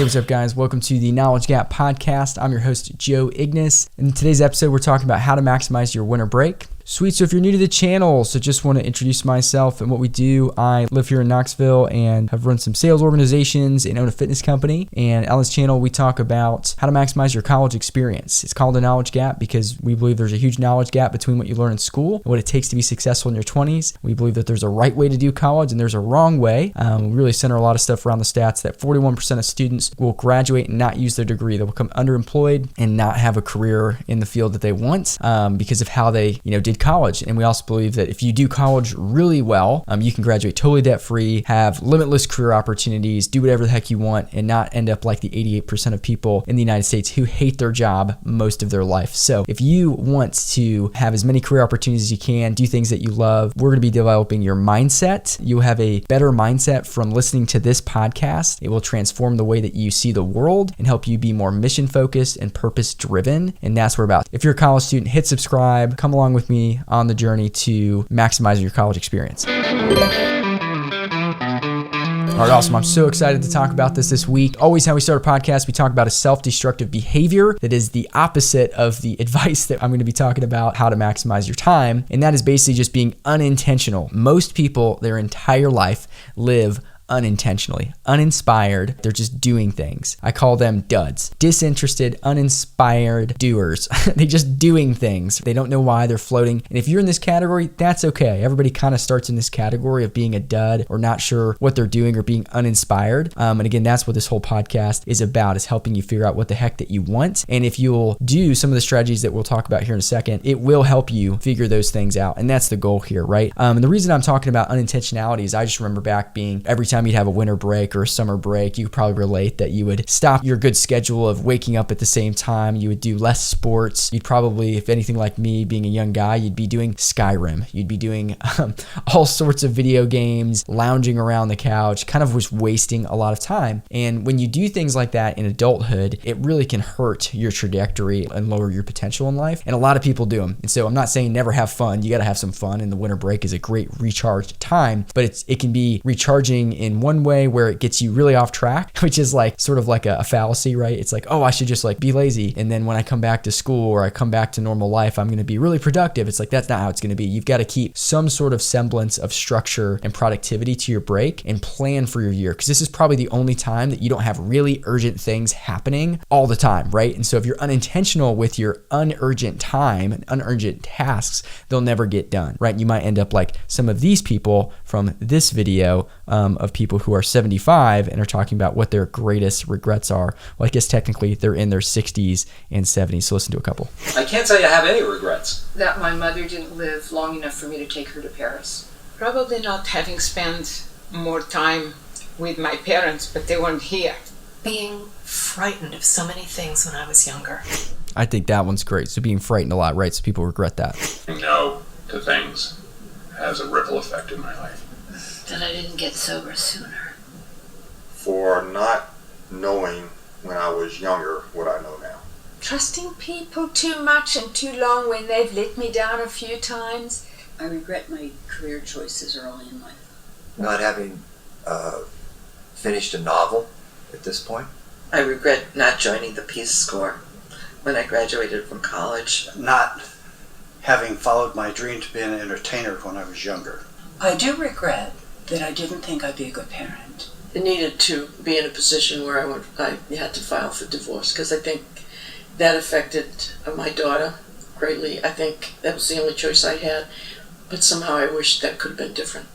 what's up, guys? Welcome to the Knowledge Gap podcast. I'm your host, Joe Ignace. In today's episode, we're talking about how to maximize your winter break. Sweet. So if you're new to the channel, just want to introduce myself and what we do. I live here in Knoxville and have run some sales organizations and own a fitness company. And on this channel, we talk about how to maximize your college experience. It's called a knowledge gap because we believe there's a huge knowledge gap between what you learn in school and what it takes to be successful in your 20s. We believe that there's a right way to do college and there's a wrong way. We really center a lot of stuff around the stats that 41% of students will graduate and not use their degree. They'll become underemployed and not have a career in the field that they want because of how they did college. And we also believe that if you do college really well, you can graduate totally debt-free, have limitless career opportunities, do whatever the heck you want, and not end up like the 88% of people in the United States who hate their job most of their life. So if you want to have as many career opportunities as you can, do things that you love, we're going to be developing your mindset. You'll have a better mindset from listening to this podcast. It will transform the way that you see the world and help you be more mission-focused and purpose-driven. And that's what we're about. If you're a college student, hit subscribe. Come along with me on the journey to maximizing your college experience. All right, awesome. I'm so excited to talk about this week. Always how we start a podcast, we talk about a self-destructive behavior that is the opposite of the advice that I'm going to be talking about, how to maximize your time. And that is basically just being unintentional. Most people, their entire life, live unintentionally, uninspired. They're just doing things. I call them duds. Disinterested, uninspired doers. They're just doing things. They don't know why they're floating. And if you're in this category, that's okay. Everybody kind of starts in this category of being a dud or not sure what they're doing or being uninspired. And again, that's what this whole podcast is about, is helping you figure out what the heck that you want. And if you'll do some of the strategies that we'll talk about here in a second, it will help you figure those things out. And that's the goal here, right? And the reason I'm talking about unintentionality is I just remember back being every time you'd have a winter break or a summer break, you could probably relate that you would stop your good schedule of waking up at the same time. You would do less sports. You'd probably, if anything like me, being a young guy, you'd be doing Skyrim. You'd be doing all sorts of video games, lounging around the couch, kind of was wasting a lot of time. And when you do things like that in adulthood, it really can hurt your trajectory and lower your potential in life. And a lot of people do them. And so I'm not saying never have fun. You got to have some fun, and the winter break is a great recharge time, but it can be recharging in one way where it gets you really off track, which is like sort of like a fallacy, right? It's like, oh, I should just like be lazy. And then when I come back to school or I come back to normal life, I'm going to be really productive. It's like, that's not how it's going to be. You've got to keep some sort of semblance of structure and productivity to your break and plan for your year. Because this is probably the only time that you don't have really urgent things happening all the time, right? And so if you're unintentional with your unurgent time and unurgent tasks, they'll never get done, right? You might end up like some of these people from this video of people who are 75 and are talking about what their greatest regrets are. Well, I guess technically they're in their 60s and 70s. So listen to a couple. I can't say I have any regrets. That my mother didn't live long enough for me to take her to Paris. Probably not having spent more time with my parents, but they weren't here. Being frightened of so many things when I was younger. I think that one's great. So being frightened a lot, right? So people regret that. No to things has a ripple effect in my life. That I didn't get sober sooner. For not knowing when I was younger what I know now. Trusting people too much and too long when they've let me down a few times. I regret my career choices early in life. Not having finished a novel at this point. I regret not joining the Peace Corps when I graduated from college. Not having followed my dream to be an entertainer when I was younger. I do regret that I didn't think I'd be a good parent. I needed to be in a position where I had to file for divorce because I think that affected my daughter greatly. I think that was the only choice I had, but somehow I wish that could have been different.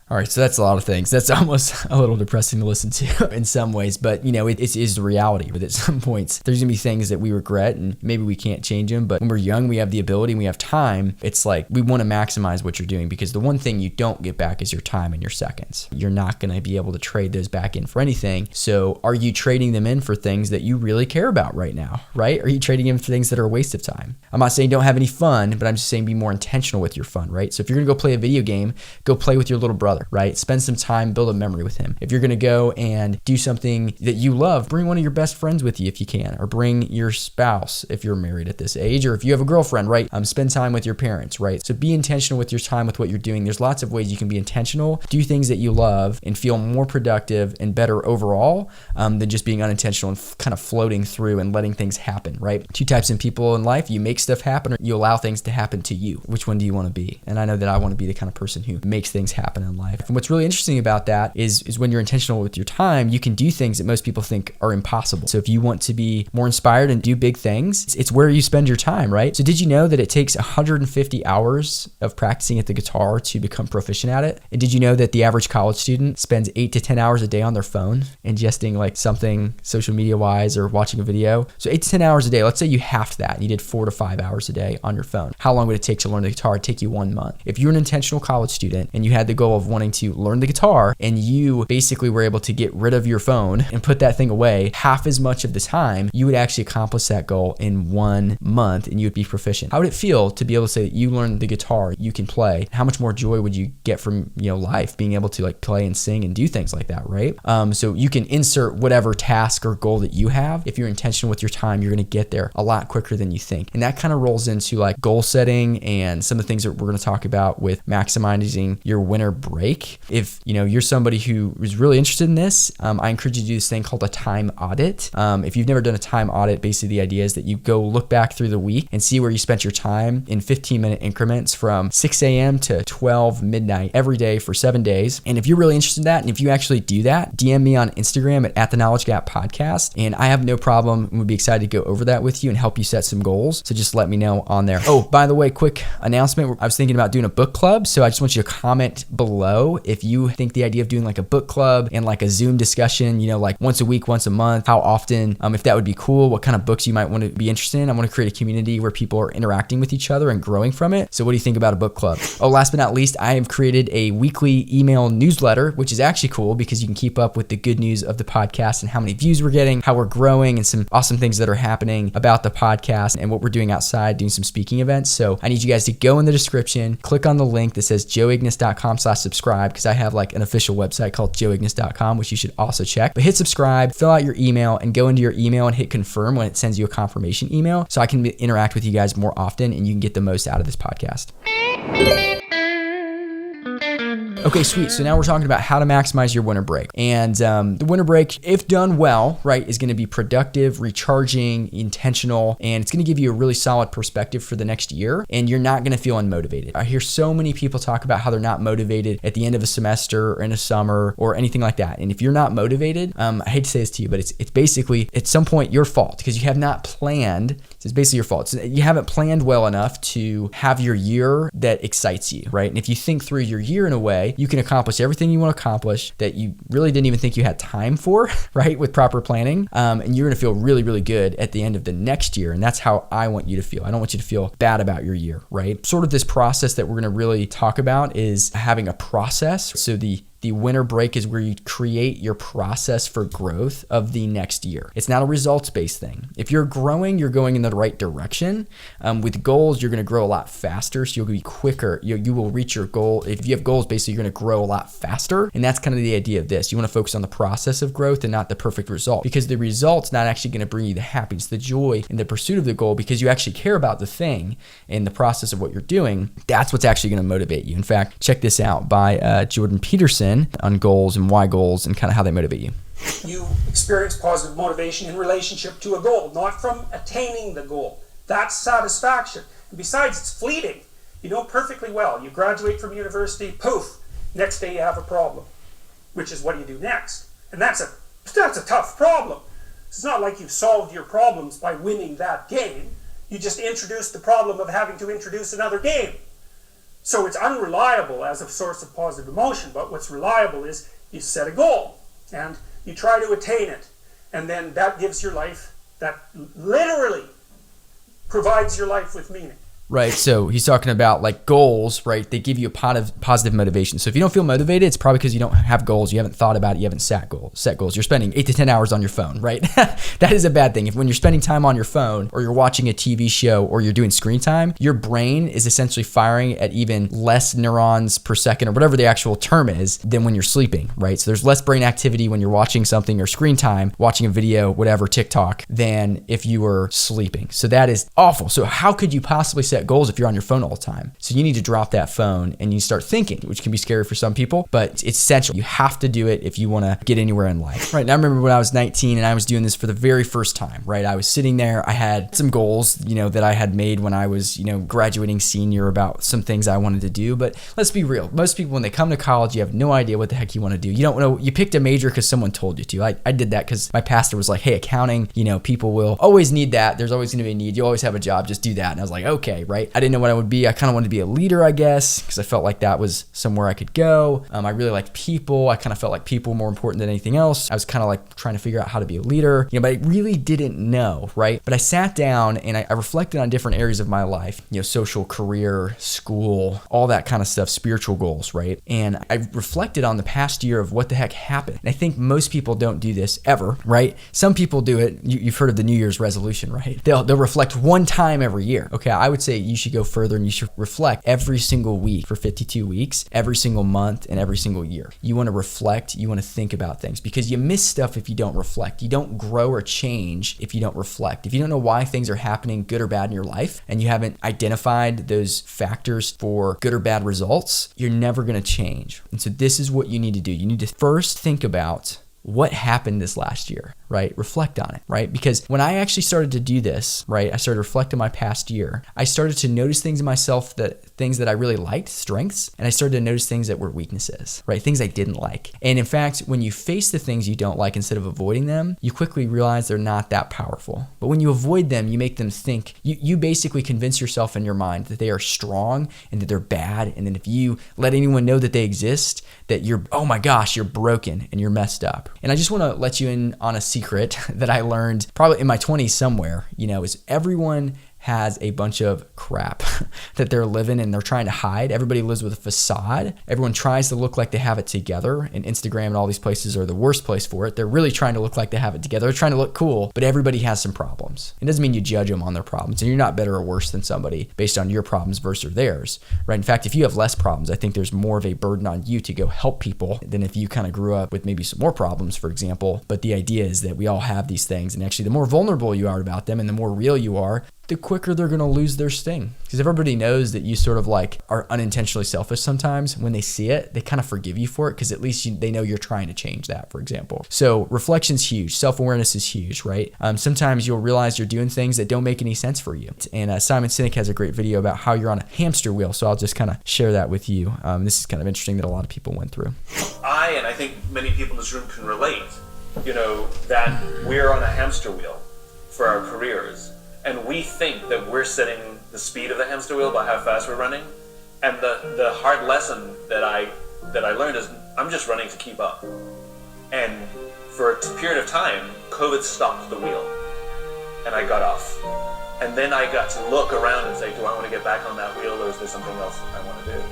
All right, so that's a lot of things. That's almost a little depressing to listen to in some ways, but it is the reality. But at some points, there's gonna be things that we regret and maybe we can't change them. But when we're young, we have the ability and we have time. It's like we want to maximize what you're doing because the one thing you don't get back is your time and your seconds. You're not gonna be able to trade those back in for anything. So are you trading them in for things that you really care about right now, right? Are you trading in for things that are a waste of time? I'm not saying don't have any fun, but I'm just saying be more intentional with your fun, right? So if you're gonna go play a video game, go play with your little brother. brother, right? Spend some time, build a memory with him. If you're going to go and do something that you love, bring one of your best friends with you if you can, or bring your spouse if you're married at this age, or if you have a girlfriend, right? Spend time with your parents, right? So be intentional with your time, with what you're doing. There's lots of ways you can be intentional, do things that you love, and feel more productive and better overall than just being unintentional and kind of floating through and letting things happen, right? Two types of people in life: you make stuff happen, or you allow things to happen to you. Which one do you want to be? And I know that I want to be the kind of person who makes things happen in life. And what's really interesting about that is when you're intentional with your time, you can do things that most people think are impossible. So if you want to be more inspired and do big things, it's where you spend your time, right? So did you know that it takes 150 hours of practicing at the guitar to become proficient at it? And did you know that the average college student spends 8 to 10 hours a day on their phone, ingesting like something social media wise or watching a video? So 8 to 10 hours a day. Let's say you halved that and you did 4 to 5 hours a day on your phone. How long would it take to learn the guitar? It'd take you 1 month. If you're an intentional college student and you had the goal of wanting to learn the guitar, and you basically were able to get rid of your phone and put that thing away half as much of the time, you would actually accomplish that goal in 1 month and you would be proficient. How would it feel to be able to say that you learned the guitar, you can play? How much more joy would you get from, life, being able to like play and sing and do things like that, right? So you can insert whatever task or goal that you have. If you're intentional with your time, you're going to get there a lot quicker than you think. And that kind of rolls into like goal setting and some of the things that we're going to talk about with maximizing your winter break. If you're somebody who is really interested in this, I encourage you to do this thing called a time audit. If you've never done a time audit, basically the idea is that you go look back through the week and see where you spent your time in 15-minute increments from 6 a.m. to 12 midnight every day for 7 days. And if you're really interested in that, and if you actually do that, DM me on Instagram at the Knowledge Gap Podcast, and I have no problem and would be excited to go over that with you and help you set some goals. So just let me know on there. Oh, by the way, quick announcement. I was thinking about doing a book club, so I just want you to comment below if you think the idea of doing like a book club and like a Zoom discussion, like once a week, once a month, how often, if that would be cool, what kind of books you might want to be interested in. I want to create a community where people are interacting with each other and growing from it. So what do you think about a book club? Oh, last but not least, I have created a weekly email newsletter, which is actually cool because you can keep up with the good news of the podcast and how many views we're getting, how we're growing, and some awesome things that are happening about the podcast and what we're doing outside, doing some speaking events. So I need you guys to go in the description, click on the link that says joeignace.com/subscribe, because I have like an official website called joeignace.com, which you should also check. But hit subscribe, fill out your email, and go into your email and hit confirm when it sends you a confirmation email so I can interact with you guys more often and you can get the most out of this podcast. Okay, sweet. So now we're talking about how to maximize your winter break. And the winter break, if done well, right, is going to be productive, recharging, intentional, and it's going to give you a really solid perspective for the next year, and you're not going to feel unmotivated. I hear so many people talk about how they're not motivated at the end of a semester or in a summer or anything like that. And if you're not motivated, I hate to say this to you, but it's basically at some point your fault because you have not planned. It's basically your fault. So you haven't planned well enough to have your year that excites you, right? And if you think through your year in a way, you can accomplish everything you want to accomplish that you really didn't even think you had time for, right? With proper planning. And you're going to feel really, really good at the end of the next year. And that's how I want you to feel. I don't want you to feel bad about your year, right? Sort of this process that we're going to really talk about is having a process. So the winter break is where you create your process for growth of the next year. It's not a results-based thing. If you're growing, you're going in the right direction. With goals, you're going to grow a lot faster, so you'll be quicker. You will reach your goal. If you have goals, basically, you're going to grow a lot faster. And that's kind of the idea of this. You want to focus on the process of growth and not the perfect result, because the result's not actually going to bring you the happiness, the joy, and the pursuit of the goal, because you actually care about the thing and the process of what you're doing. That's what's actually going to motivate you. In fact, check this out by Jordan Peterson on goals and why goals and kind of how they motivate you. You experience positive motivation in relationship to a goal, not from attaining the goal. That's satisfaction. And besides, it's fleeting. You know perfectly well. You graduate from university, poof, next day you have a problem, which is what do you do next? And that's a tough problem. It's not like you've solved your problems by winning that game. You just introduced the problem of having to introduce another game. So it's unreliable as a source of positive emotion, but what's reliable is you set a goal and you try to attain it. And then that gives your life, that literally provides your life with meaning. Right. So he's talking about like goals, right? They give you a positive motivation. So if you don't feel motivated, it's probably because you don't have goals. You haven't thought about it. You haven't set goals. You're spending 8 to 10 hours on your phone, right? That is a bad thing. If when you're spending time on your phone or you're watching a TV show or you're doing screen time, your brain is essentially firing at even less neurons per second or whatever the actual term is than when you're sleeping, right? So there's less brain activity when you're watching something or screen time, watching a video, whatever, TikTok, than if you were sleeping. So that is awful. So how could you possibly set goals if you're on your phone all the time? So you need to drop that phone and you start thinking, which can be scary for some people, but it's essential. You have to do it if you want to get anywhere in life. Right. And I remember when I was 19 and I was doing this for the very first time, right? I was sitting there, I had some goals, that I had made when I was, graduating senior about some things I wanted to do. But let's be real. Most people, when they come to college, you have no idea what the heck you want to do. You don't know, you picked a major because someone told you to. I did that because my pastor was like, hey, accounting, people will always need that. There's always going to be a need. You always have a job. Just do that. And I was like, okay, right. I didn't know what I would be. I kind of wanted to be a leader, I guess, because I felt like that was somewhere I could go. I really liked people. I kind of felt like people were more important than anything else. I was kind of like trying to figure out how to be a leader, but I really didn't know, right? But I sat down and I reflected on different areas of my life, social, career, school, all that kind of stuff, spiritual goals, right? And I reflected on the past year of what the heck happened. And I think most people don't do this ever, right? Some people do it. You've heard of the New Year's resolution, right? They'll reflect one time every year. Okay, I would say you should go further and you should reflect every single week for 52 weeks, every single month, and every single year. You want to reflect, you want to think about things because you miss stuff if you don't reflect. You don't grow or change if you don't reflect. If you don't know why things are happening, good or bad in your life, and you haven't identified those factors for good or bad results, you're never going to change. And so this is what you need to do. You need to first think about what happened this last year, right? Reflect on it, right? Because when I actually started to do this, right, I started reflecting my past year. I started to notice things in myself things that I really liked, strengths, and I started to notice things that were weaknesses, right? Things I didn't like. And in fact, when you face the things you don't like instead of avoiding them, you quickly realize they're not that powerful. But when you avoid them, you make them think, you basically convince yourself in your mind that they are strong and that they're bad. And then if you let anyone know that they exist, that oh my gosh, you're broken and you're messed up. And I just want to let you in on a secret that I learned probably in my 20s somewhere, is everyone has a bunch of crap that they're living and they're trying to hide. Everybody lives with a facade. Everyone tries to look like they have it together, and Instagram and all these places are the worst place for it. They're really trying to look like they have it together. They're trying to look cool, but everybody has some problems. It doesn't mean you judge them on their problems, and you're not better or worse than somebody based on your problems versus theirs, right? In fact, if you have less problems, I think there's more of a burden on you to go help people than if you kind of grew up with maybe some more problems, for example. But the idea is that we all have these things, and actually the more vulnerable you are about them and the more real you are, the quicker they're going to lose their sting. Because everybody knows that you sort of like are unintentionally selfish sometimes. When they see it, they kind of forgive you for it because at least they know you're trying to change that, for example. So reflection's huge. Self-awareness is huge, right? Sometimes you'll realize you're doing things that don't make any sense for you. And Simon Sinek has a great video about how you're on a hamster wheel. So I'll just kind of share that with you. This is kind of interesting that a lot of people went through. I think many people in this room can relate, that we're on a hamster wheel for our careers. And we think that we're setting the speed of the hamster wheel by how fast we're running. And the hard lesson that I learned is I'm just running to keep up. And for a period of time, COVID stopped the wheel. And I got off. And then I got to look around and say, do I want to get back on that wheel or is there something else I want to do?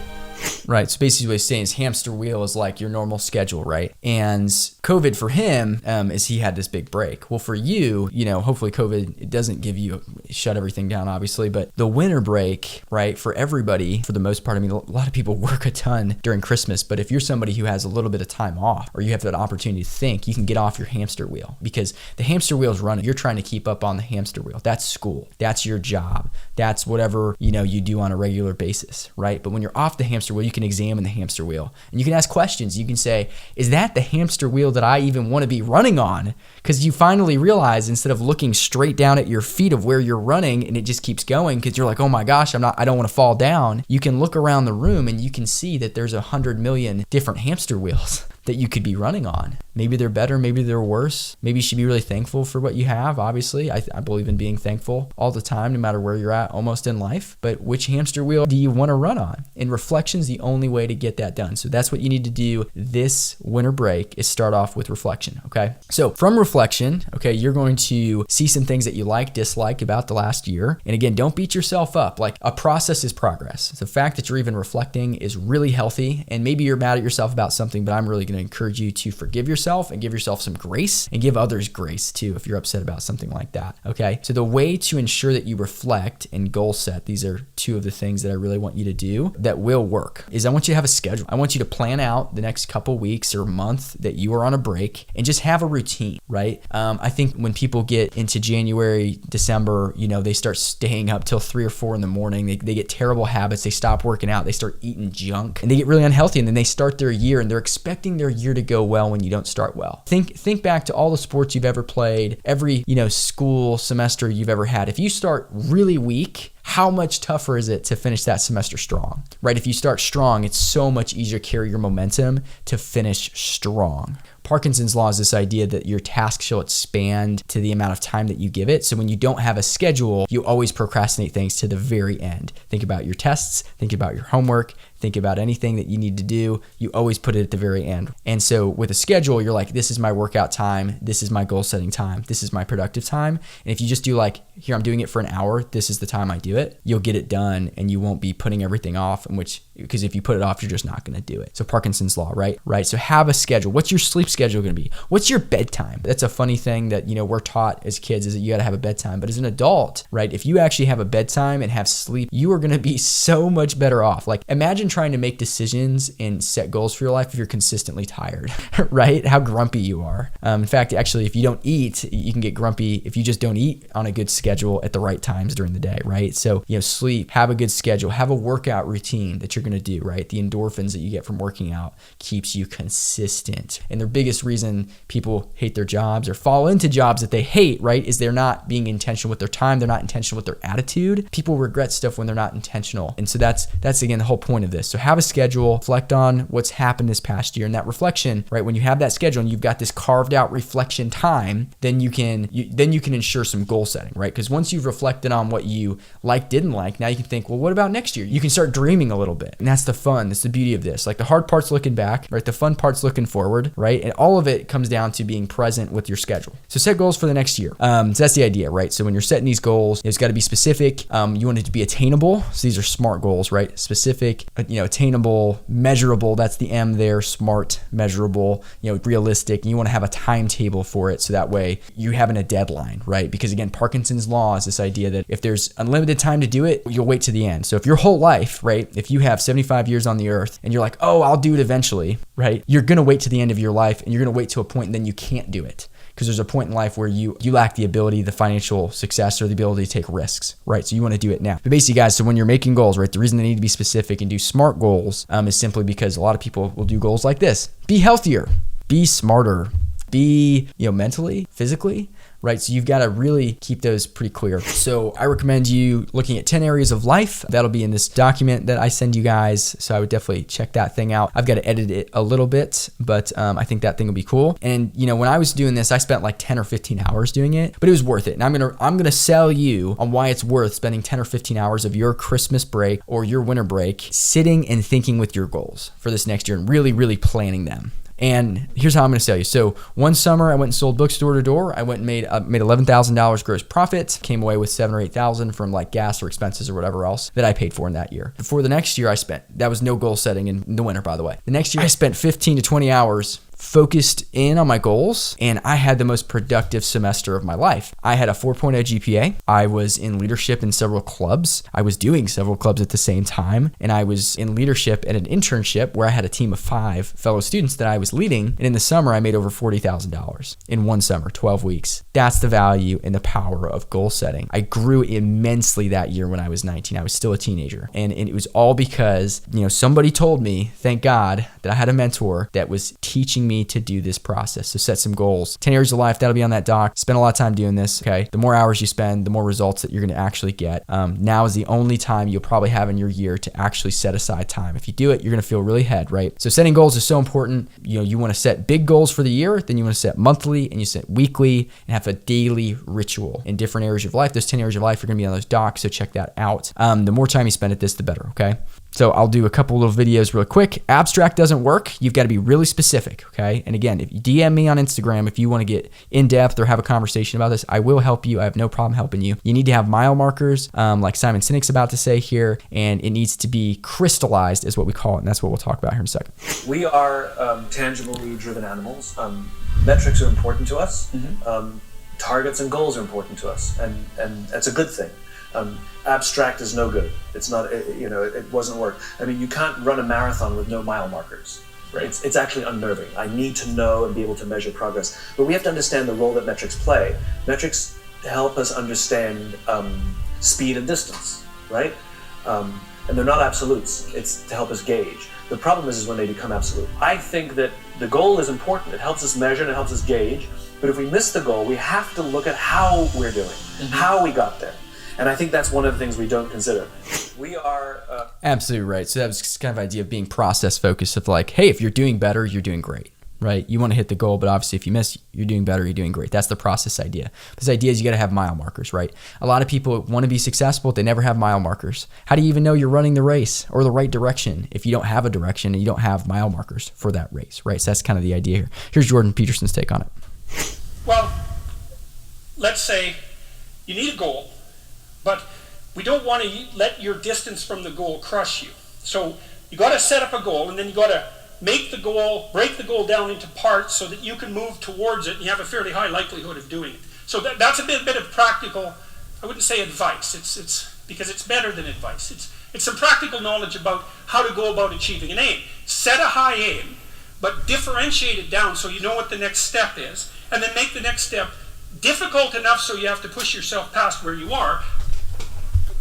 Right. So basically what he's saying is hamster wheel is like your normal schedule, right? And COVID for him is he had this big break. Well, for you, hopefully COVID, it doesn't give you, shut everything down, obviously, but the winter break, right, for everybody, for the most part, a lot of people work a ton during Christmas, but if you're somebody who has a little bit of time off or you have that opportunity to think, you can get off your hamster wheel because the hamster wheel is running. You're trying to keep up on the hamster wheel. That's school. That's your job. That's whatever, you do on a regular basis, right? But when you're off the hamster wheel, you can examine the hamster wheel and you can ask questions. You can say, is that the hamster wheel that I even want to be running on? Because you finally realize instead of looking straight down at your feet of where you're running and it just keeps going because you're like, oh my gosh, I don't want to fall down. You can look around the room and you can see that there's 100 million different hamster wheels that you could be running on. Maybe they're better, maybe they're worse. Maybe you should be really thankful for what you have. Obviously, I believe in being thankful all the time, no matter where you're at almost in life. But which hamster wheel do you want to run on? And reflection is the only way to get that done. So that's what you need to do this winter break, is start off with reflection, okay? So from reflection, okay, you're going to see some things that you like, dislike about the last year. And again, don't beat yourself up. Like, a process is progress. The fact that you're even reflecting is really healthy. And maybe you're mad at yourself about something, but I'm really going to encourage you to forgive yourself and give yourself some grace, and give others grace too if you're upset about something like that, okay? So the way to ensure that you reflect and goal set, these are two of the things that I really want you to do that will work, is I want you to have a schedule. I want you to plan out the next couple weeks or month that you are on a break and just have a routine, right? I think when people get into January, December, they start staying up till 3 or 4 in the morning. They get terrible habits. They stop working out. They start eating junk, and they get really unhealthy. And then they start their year, and they're expecting their year to go well when you don't start well. Think back to all the sports you've ever played, every school semester you've ever had. If you start really weak, how much tougher is it to finish that semester strong, right? If you start strong, it's so much easier to carry your momentum to finish strong. Parkinson's law is this idea that your task shall expand to the amount of time that you give it. So when you don't have a schedule, you always procrastinate things to the very end. Think about your tests, think about your homework, think about anything that you need to do. You always put it at the very end. And so with a schedule, you're like, this is my workout time, this is my goal setting time, this is my productive time. And if you just do like, here, I'm doing it for an hour, this is the time I do it, you'll get it done, and you won't be putting everything off, because if you put it off, you're just not going to do it. So Parkinson's law, right? So have a schedule. What's your sleep schedule going to be? What's your bedtime? That's a funny thing that, we're taught as kids, is that you got to have a bedtime. But as an adult, right, if you actually have a bedtime and have sleep, you are going to be so much better off. Like, imagine trying to make decisions and set goals for your life if you're consistently tired, right? How grumpy you are. In fact, actually, if you don't eat, you can get grumpy if you just don't eat on a good schedule at the right times during the day, right? So, sleep, have a good schedule, have a workout routine that you're going to do, right? The endorphins that you get from working out keeps you consistent. And the biggest reason people hate their jobs or fall into jobs that they hate, right, is they're not being intentional with their time. They're not intentional with their attitude. People regret stuff when they're not intentional. And so that's again, the whole point of this. So have a schedule, reflect on what's happened this past year. And that reflection, right, when you have that schedule and you've got this carved out reflection time, then you can ensure some goal setting, right? Because once you've reflected on what you didn't like, now you can think, well, what about next year? You can start dreaming a little bit. And that's the fun. That's the beauty of this. Like, the hard part's looking back, right? The fun part's looking forward, right? And all of it comes down to being present with your schedule. So set goals for the next year. So that's the idea, right? So when you're setting these goals, it's got to be specific. You want it to be attainable. So these are SMART goals, right? Specific, attainable, measurable. That's the M there. SMART, measurable, realistic. And you want to have a timetable for it. So that way you having a deadline, right? Because again, Parkinson's law is this idea that if there's unlimited time to do it, you'll wait to the end. So if your whole life, right, if you have 75 years on the earth and you're like, oh, I'll do it eventually, right? You're going to wait to the end of your life, and you're going to wait to a point and then you can't do it. Because there's a point in life where you lack the ability, the financial success, or the ability to take risks, right? So you want to do it now. But basically, guys, so when you're making goals, right, the reason they need to be specific and do SMART goals is simply because a lot of people will do goals like this. Be healthier, be smarter, be, mentally, physically, right? So you've got to really keep those pretty clear. So I recommend you looking at 10 areas of life. That'll be in this document that I send you guys. So I would definitely check that thing out. I've got to edit it a little bit, but I think that thing will be cool. And when I was doing this, I spent like 10 or 15 hours doing it, but it was worth it. And I'm gonna sell you on why it's worth spending 10 or 15 hours of your Christmas break or your winter break sitting and thinking with your goals for this next year and really, really planning them. And here's how I'm going to sell you. So one summer I went and sold books door to door. I went and made $11,000 gross profit, came away with $7,000 or $8,000 from like gas or expenses or whatever else that I paid for in that year. Before the next year that was no goal setting in the winter, by the way. The next year I spent 15 to 20 hours focused in on my goals, and I had the most productive semester of my life. I had a 4.0 GPA. I was in leadership in several clubs. I was doing several clubs at the same time, and I was in leadership at an internship where I had a team of 5 fellow students that I was leading, and in the summer I made over $40,000 in one summer, 12 weeks. That's the value and the power of goal setting. I grew immensely that year when I was 19. I was still a teenager, and it was all because somebody told me, thank God, that I had a mentor that was teaching pushing me to do this process. So set some goals. 10 areas of life, that'll be on that doc. Spend a lot of time doing this, okay? The more hours you spend, the more results that you're going to actually get. Now is the only time you'll probably have in your year to actually set aside time. If you do it, you're going to feel really ahead, right? So setting goals is so important. You want to set big goals for the year, then you want to set monthly and you set weekly and have a daily ritual in different areas of life. Those 10 areas of life are going to be on those docs, so check that out. The more time you spend at this, the better, okay? So I'll do a couple little videos real quick. Abstract doesn't work. You've got to be really specific, okay? And again, if you DM me on Instagram, if you want to get in depth or have a conversation about this, I will help you. I have no problem helping you. You need to have mile markers, like Simon Sinek's about to say here, and it needs to be crystallized is what we call it, and that's what we'll talk about here in a second. We are tangibly driven animals. Metrics are important to us. Targets and goals are important to us, and that's a good thing. Abstract is no good. It's not, it wasn't work. I mean, you can't run a marathon with no mile markers. Right. It's actually unnerving. I need to know and be able to measure progress. But we have to understand the role that metrics play. Metrics help us understand speed and distance, right? And they're not absolutes. It's to help us gauge. The problem is when they become absolute. I think that the goal is important. It helps us measure and it helps us gauge. But if we miss the goal, we have to look at how we're doing, how we got there. And I think that's one of the things we don't consider. We are... Absolutely right. So that was kind of idea of being process focused of like, hey, if you're doing better, you're doing great, right? You want to hit the goal, but obviously if you miss, you're doing better, you're doing great. That's the process idea. This idea is you got to have mile markers, right? A lot of people want to be successful, but they never have mile markers. How do you even know you're running the race or the right direction if you don't have a direction and you don't have mile markers for that race, right? So that's kind of the idea here. Here's Jordan Peterson's take on it. Well, let's say you need a goal, but we don't want to let your distance from the goal crush you. So you got to set up a goal, and then you got to break the goal down into parts so that you can move towards it and you have a fairly high likelihood of doing it. So that's a bit of practical, I wouldn't say advice, it's because it's better than advice. It's some practical knowledge about how to go about achieving an aim. Set a high aim, but differentiate it down so you know what the next step is, and then make the next step difficult enough so you have to push yourself past where you are,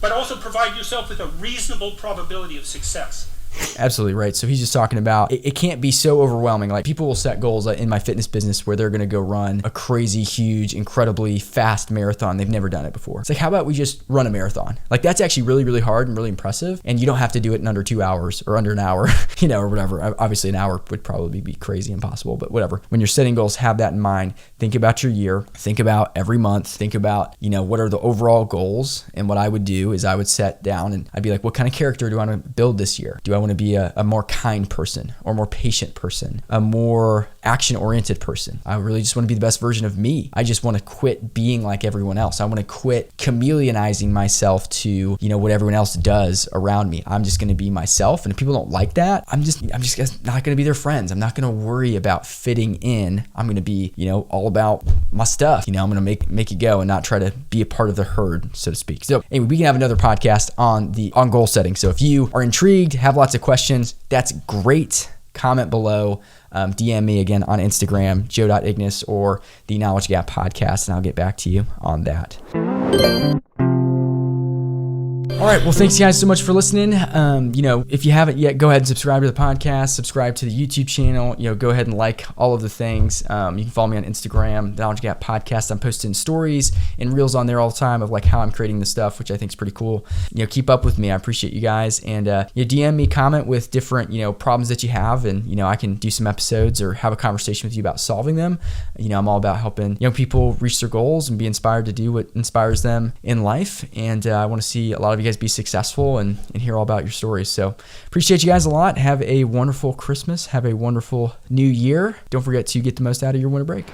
but also provide yourself with a reasonable probability of success. Absolutely right. So he's just talking about it can't be so overwhelming. Like people will set goals in my fitness business where they're going to go run a crazy, huge, incredibly fast marathon. They've never done it before. It's like, how about we just run a marathon? Like that's actually really, really hard and really impressive. And you don't have to do it in under 2 hours or under an hour, or whatever. Obviously an hour would probably be crazy impossible, but whatever. When you're setting goals, have that in mind. Think about your year. Think about every month. Think about, what are the overall goals? And what I would do is I would set down and I'd be like, what kind of character do I want to build this year? Do I want to be a more kind person or more patient person, a more action-oriented person? I really just want to be the best version of me. I just want to quit being like everyone else. I want to quit chameleonizing myself to, what everyone else does around me. I'm just going to be myself. And if people don't like that, I'm just not going to be their friends. I'm not going to worry about fitting in. I'm going to be, all about my stuff. I'm going to make it go and not try to be a part of the herd, so to speak. So anyway, we can have another podcast on goal setting. So if you are intrigued, have lots of questions, that's great. Comment below. DM me again on Instagram, joe.ignace or the Knowledge Gap Podcast, and I'll get back to you on that. All right. Well, thanks guys so much for listening. If you haven't yet, go ahead and subscribe to the podcast, subscribe to the YouTube channel, go ahead and like all of the things. You can follow me on Instagram, the Knowledge Gap Podcast. I'm posting stories and reels on there all the time of like how I'm creating the stuff, which I think is pretty cool. Keep up with me. I appreciate you guys. And DM me, comment with different, problems that you have. And, I can do some episodes or have a conversation with you about solving them. I'm all about helping young people reach their goals and be inspired to do what inspires them in life. And I want to see a lot of you guys be successful and hear all about your stories. So appreciate you guys a lot. Have a wonderful Christmas. Have a wonderful new year. Don't forget to get the most out of your winter break.